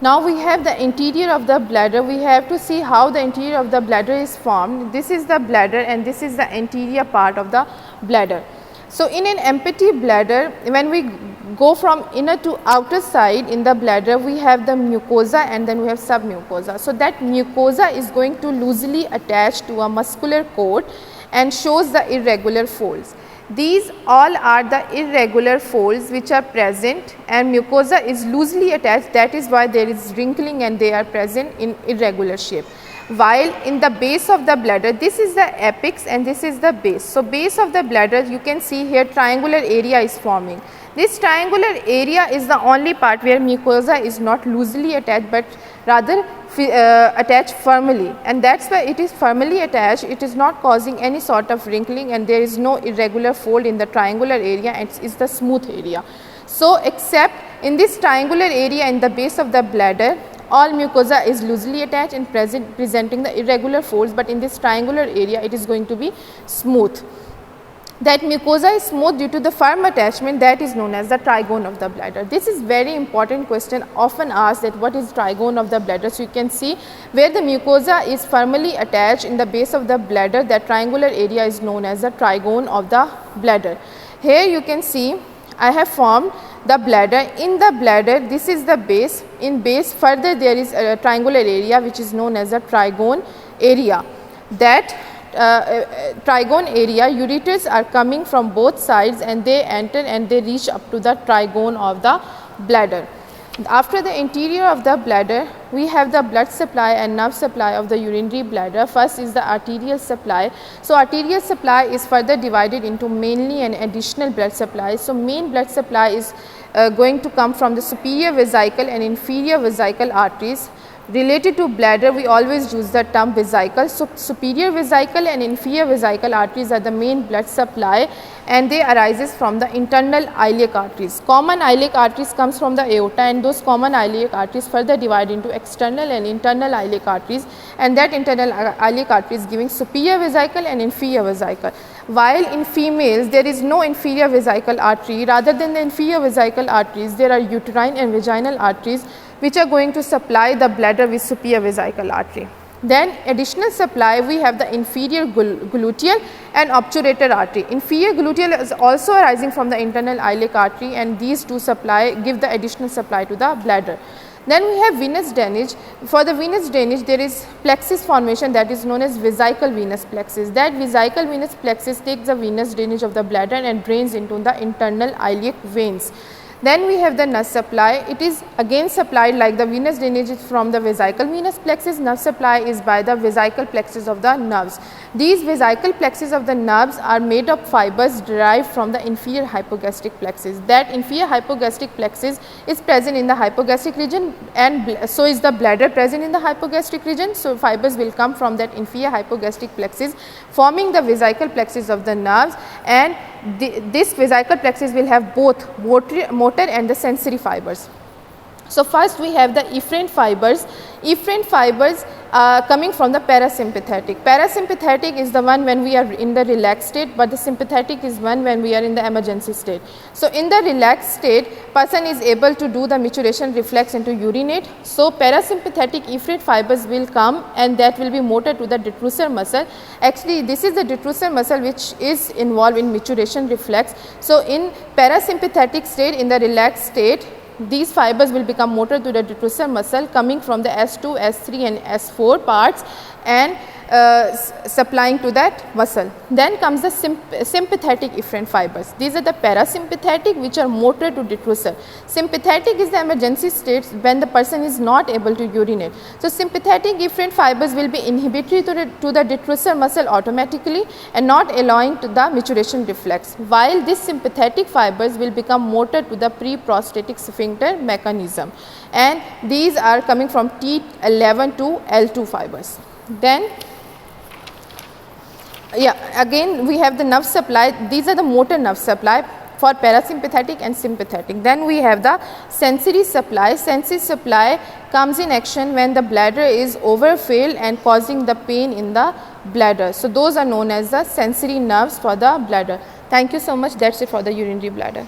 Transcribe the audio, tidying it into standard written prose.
Now we have the interior of the bladder. We have to see how the interior of the bladder is formed. This is the bladder and this is the interior part of the bladder. So in an empty bladder, when we go from inner to outer side in the bladder, we have the mucosa and then we have submucosa. So that mucosa is going to loosely attach to a muscular coat and shows the irregular folds. These all are the irregular folds which are present, and mucosa is loosely attached, that is why there is wrinkling and they are present in irregular shape. While in the base of the bladder, this is the apex and this is the base. So base of the bladder, you can see here triangular area is forming. This triangular area is the only part where mucosa is not loosely attached but rather attached firmly, and that's why it is firmly attached. It is not causing any sort of wrinkling and there is no irregular fold in the triangular area, and it is the smooth area. So except in this triangular area in the base of the bladder, all mucosa is loosely attached and presenting the irregular folds, but in this triangular area it is going to be smooth. That mucosa is smooth due to the firm attachment, that is known as the trigone of the bladder. This is very important question, often asked, that what is trigone of the bladder. So you can see where the mucosa is firmly attached in the base of the bladder, that triangular area is known as the trigone of the bladder. Here you can see I have formed the bladder. In the bladder, this is the base. In base further there is a triangular area which is known as the trigone area. That trigone area, ureters are coming from both sides and they enter and they reach up to the trigone of the bladder. After the interior of the bladder, we have the blood supply and nerve supply of the urinary bladder. First is the arterial supply. So arterial supply is further divided into mainly and additional blood supply. So main blood supply is going to come from the superior vesicle and inferior vesicle arteries. Related to bladder, we always use the term vesicle. So superior vesicle and inferior vesicle arteries are the main blood supply, and they arises from the internal iliac arteries. Common iliac arteries comes from the aorta, and those common iliac arteries further divide into external and internal iliac arteries, and that internal iliac artery is giving superior vesicle and inferior vesicle. While in females there is no inferior vesicle artery, rather than the inferior vesicle arteries there are uterine and vaginal arteries which are going to supply the bladder with superior vesicle artery. Then additional supply, we have the inferior gluteal and obturator artery. Inferior gluteal is also arising from the internal iliac artery, and these two supply give the additional supply to the bladder. Then we have venous drainage. For the venous drainage, there is plexus formation, that is known as vesicle venous plexus. That vesicle venous plexus takes the venous drainage of the bladder and drains into the internal iliac veins. Then we have the nerve supply. It is again supplied like the venous drainage is from the vesicle venous plexus. Nerve supply is by the vesicle plexus of the nerves. These vesicle plexus of the nerves are made of fibers derived from the inferior hypogastric plexus. That inferior hypogastric plexus is present in the hypogastric region, and so is the bladder present in the hypogastric region. So fibers will come from that inferior hypogastric plexus, forming the vesicle plexus of the nerves, and this vesicle plexus will have both motor and the sensory fibers. So first we have the efferent fibers. Efferent fibers coming from the parasympathetic. Parasympathetic is the one when we are in the relaxed state, but the sympathetic is one when we are in the emergency state. So in the relaxed state, person is able to do the maturation reflex and to urinate. So parasympathetic efferent fibers will come, and that will be motor to the detrusor muscle. Actually this is the detrusor muscle which is involved in maturation reflex. So in parasympathetic state, in the relaxed state, these fibers will become motor to the detrusor muscle coming from the S2, S3 and S4 parts and supplying to that muscle. Then comes the sympathetic efferent fibers. These are the parasympathetic which are motor to detrusor. Sympathetic is the emergency state when the person is not able to urinate. So sympathetic efferent fibers will be inhibitory to the detrusor muscle automatically and not allowing to the maturation reflex, while this sympathetic fibers will become motor to the pre-prostatic sphincter mechanism, and these are coming from T11 to L2 fibers. Then again we have the nerve supply. These are the motor nerve supply for parasympathetic and sympathetic. Then we have the sensory supply. Sensory supply comes in action when the bladder is overfilled and causing the pain in the bladder. So those are known as the sensory nerves for the bladder. Thank you so much. That's it for the urinary bladder.